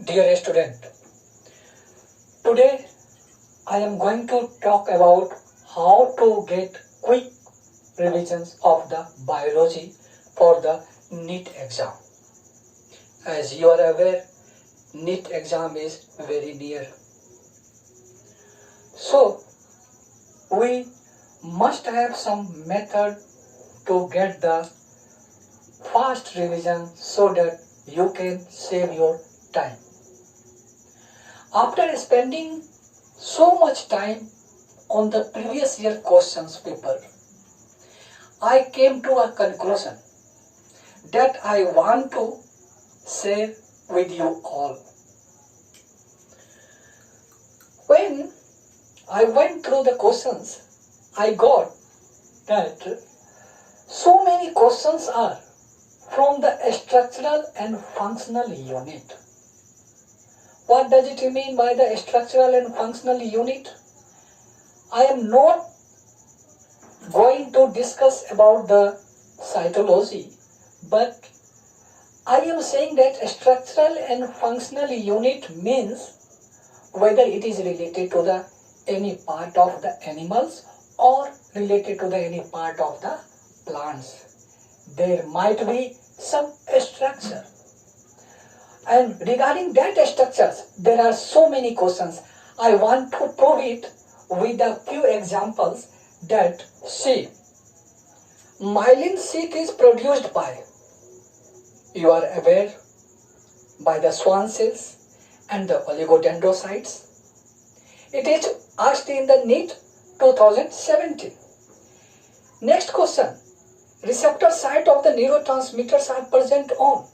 Dear student, today I am going to talk about how to get quick revisions of the biology for the NEET exam. As you are aware, NEET exam is very near. So, we must have some method to get the fast revision so that you can save your time. After spending so much time on the previous year questions paper, I came to a conclusion that I want to share with you all. When I went through the questions, I got that so many questions are from the structural and functional unit. What does it mean by the structural and functional unit? I am not going to discuss about the cytology, but I am saying that structural and functional unit means whether it is related to the any part of the animals or related to the any part of the plants. There might be some structure. And regarding that structures, there are so many questions. I want to prove it with a few examples that see, myelin sheath is produced by, you are aware, by the Schwann cells and the oligodendrocytes. It is asked in the NEET 2017. Next question, receptor site of the neurotransmitters are present on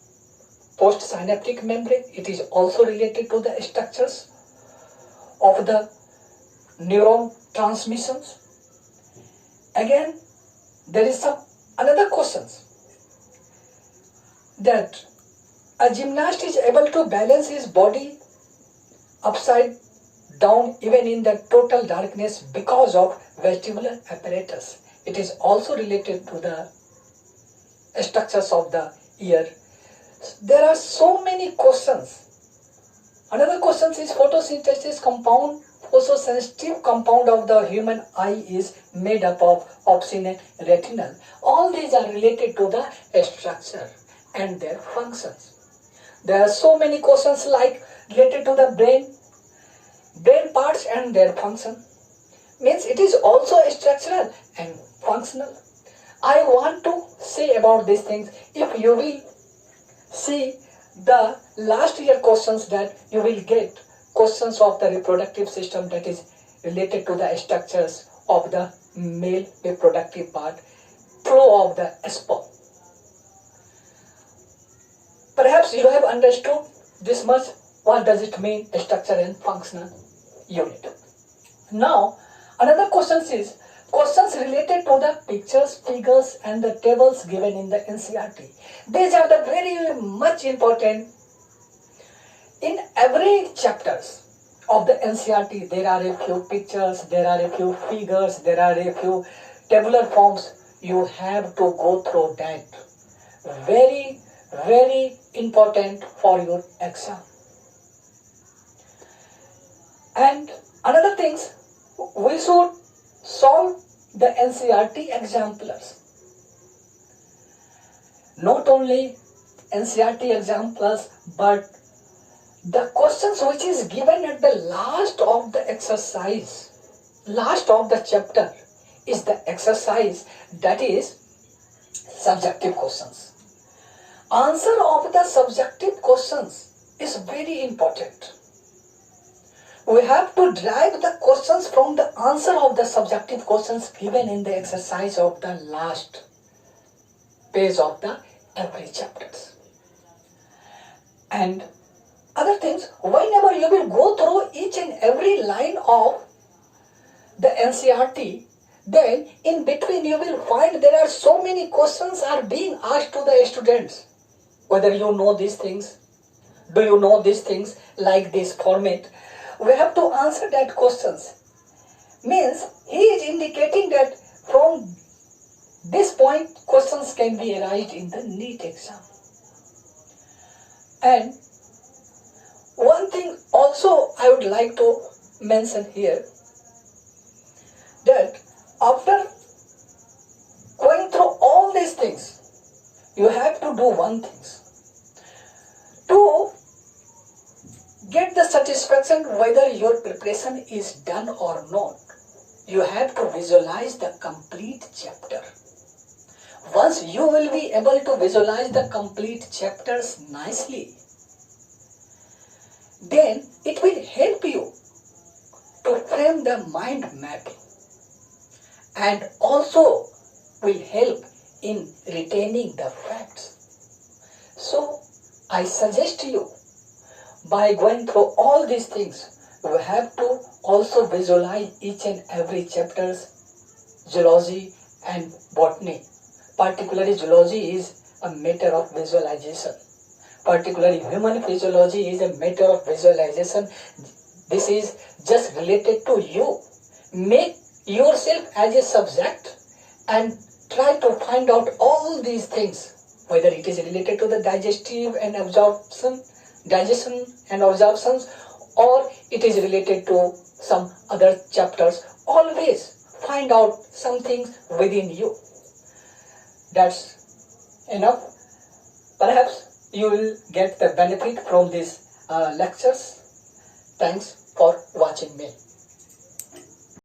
postsynaptic membrane. It is also related to the structures of the neuron transmissions. Again, there is another questions that a gymnast is able to balance his body upside down even in the total darkness because of vestibular apparatus. It is also related to the structures of the ear. There are so many questions. Another question is photosynthesis compound. Photosensitive compound of the human eye is made up of opsin and retinal. All these are related to the structure and their functions. There are so many questions like related to the brain parts and their function. Means it is also structural and functional. I want to say about these things. If you will see the last year questions, that you will get questions of the reproductive system that is related to the structures of the male reproductive part, flow of the sperm. Perhaps you have understood this much. What does it mean, structure and functional unit? Now, another question is questions related to the pictures, figures and the tables given in the NCERT. These are the very much important. In every chapters of the NCERT, there are a few pictures, there are a few figures, there are a few tabular forms. You have to go through that. Very, very important for your exam. And another things, we should solve the NCERT Examplers. Not only NCERT Examplers, but the questions which is given at the last of the exercise, last of the chapter, is the exercise that is subjective questions. Answer of the subjective questions is very important. We have to derive the questions from the answer of the subjective questions given in the exercise of the last page of the every chapters. And other things, whenever you will go through each and every line of the NCERT, then in between you will find there are so many questions are being asked to the students. Whether you know these things, do you know these things like this format? We have to answer that questions. Means he is indicating that from this point questions can be arised in the NEET exam. And One thing also I would like to mention here, that after going through all these things, you have to do one thing. To get the satisfaction whether your preparation is done or not, you have to visualize the complete chapter. Once you will be able to visualize the complete chapters nicely, then it will help you to frame the mind mapping and also will help in retaining the facts. So I suggest you, by going through all these things, you have to also visualize each and every chapters, zoology and botany. Particularly zoology is a matter of visualization. Particularly human physiology is a matter of visualization. This is just related to you. Make yourself as a subject and try to find out all these things, whether it is related to the digestion and absorptions, or it is related to some other chapters. Always find out some things within you. That's enough. Perhaps you will get the benefit from these lectures. Thanks for watching me.